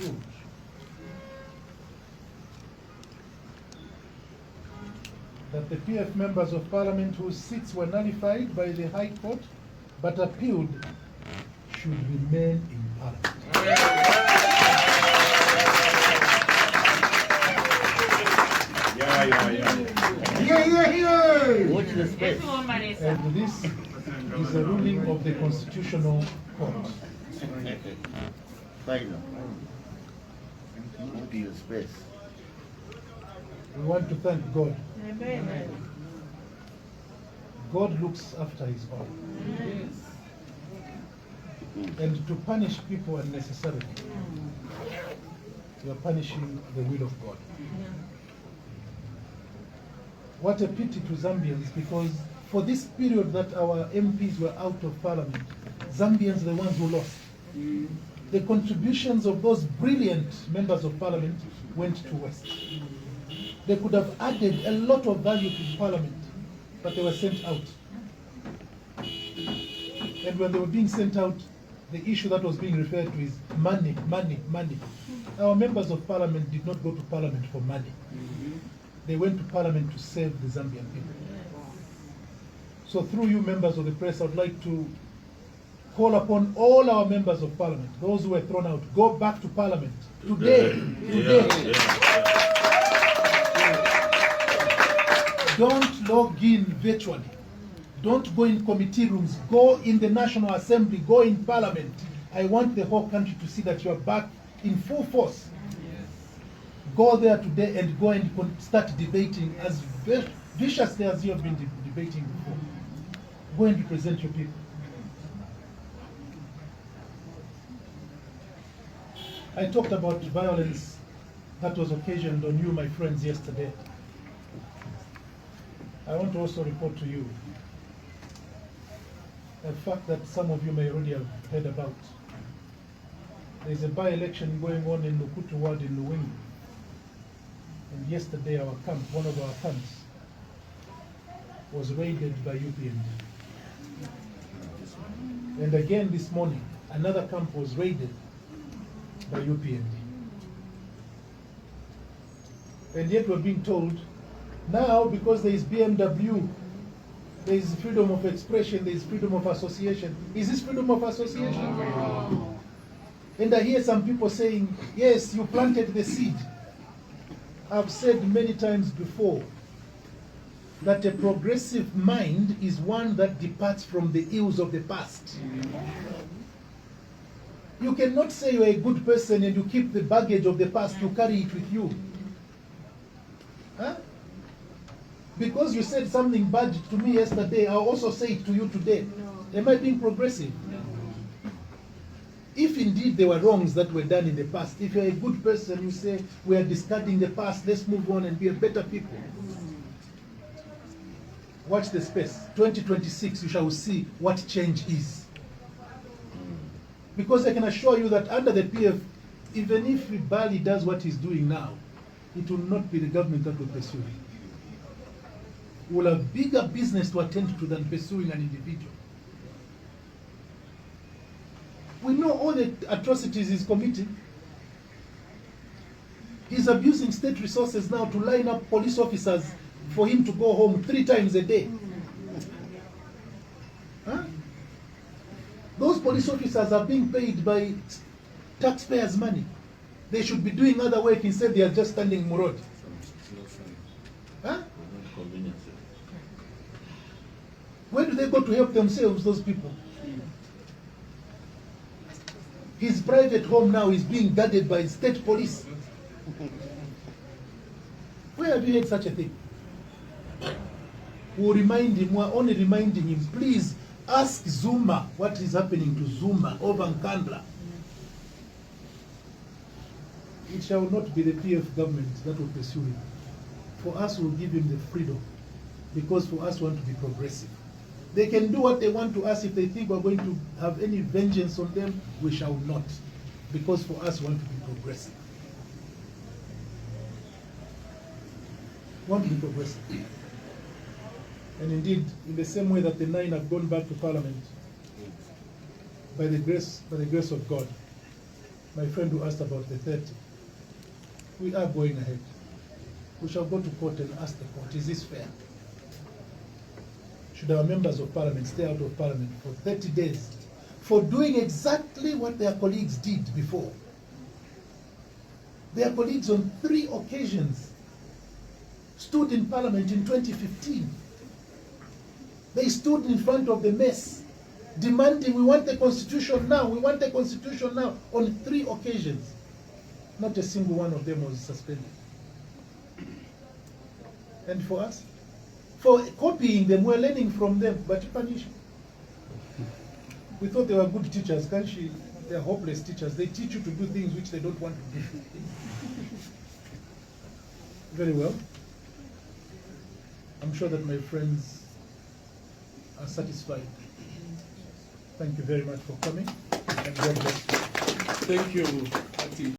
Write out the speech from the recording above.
ruled. That the PF members of parliament whose seats were nullified by the High Court but appealed should remain in parliament. Watch the space. And this is a ruling of the Constitutional Court. Final. Watch the space. We want to thank God. Amen. God looks after his own. And to punish people unnecessarily, you are punishing the will of God. What a pity to Zambians, because for this period that our MPs were out of parliament, Zambians are the ones who lost. The contributions of those brilliant members of parliament went to waste. They could have added a lot of value to parliament, but they were sent out. And when they were being sent out, the issue that was being referred to is money, money, money. Our members of parliament did not go to parliament for money. They went to parliament to save the Zambian people. So through you members of the press, I would like to call upon all our members of parliament, those who were thrown out, go back to parliament today. Don't log in virtually. Don't go in committee rooms. Go in the National Assembly. Go in Parliament. I want the whole country to see that you are back in full force. Go there today and go and start debating as viciously as you have been debating before. Go and represent your people. I talked about violence that was occasioned on you, my friends, yesterday. I want to also report to you a fact that some of you may already have heard about. There is a by-election going on in Lukutu ward in Luwingi. And yesterday our camp, one of our camps, was raided by UPND. And again this morning, another camp was raided by UPND. And yet we're being told, now because there is BMW, there is freedom of expression, there is freedom of association. Is this freedom of association? No. And I hear some people saying, yes, you planted the seed. I've said many times before that a progressive mind is one that departs from the ills of the past. You cannot say you're a good person and you keep the baggage of the past, you carry it with you. Huh? Because you said something bad to me yesterday, I'll also say it to you today. No. Am I being progressive? No. If indeed there were wrongs that were done in the past, if you're a good person, you say, we are discarding the past, let's move on and be a better people. Watch the space. 2026, you shall see what change is. Because I can assure you that under the PF, even if Bali does what he's doing now, it will not be the government that will pursue him. Will have bigger business to attend to than pursuing an individual. We know all the atrocities he's committing. He's abusing state resources now to line up police officers for him to go home 3 times a day. Huh? Those police officers are being paid by taxpayers' money. They should be doing other work, instead they are just standing Murod. Huh? Where do they go to help themselves, those people? His private home now is being guarded by state police. Where have you heard such a thing? We'll remind him, we're only reminding him, please ask Zuma what is happening to Zuma over Nkandla. It shall not be the PF government that will pursue him. For us, we'll give him the freedom, because for us, we want to be progressive. They can do what they want to us. If they think we're going to have any vengeance on them, we shall not. Because for us, we want to be progressive. We want to be progressive. And indeed, in the same way that the 9 have gone back to Parliament, by the grace of God, My friend who asked about the 30. We are going ahead. We shall go to court and ask the court, is this fair? Should our members of parliament stay out of parliament for 30 days for doing exactly what their colleagues did before? Their colleagues on 3 occasions stood in parliament in 2015. They stood in front of the mess demanding, we want the constitution now, we want the constitution now, on 3 occasions. Not a single one of them was suspended. And for us, for copying them, we're learning from them, but you punish. We thought they were good teachers, can't she? They're hopeless teachers. They teach you to do things which they don't want to do. Very well. I'm sure that my friends are satisfied. Thank you very much for coming, and God bless you. Thank you.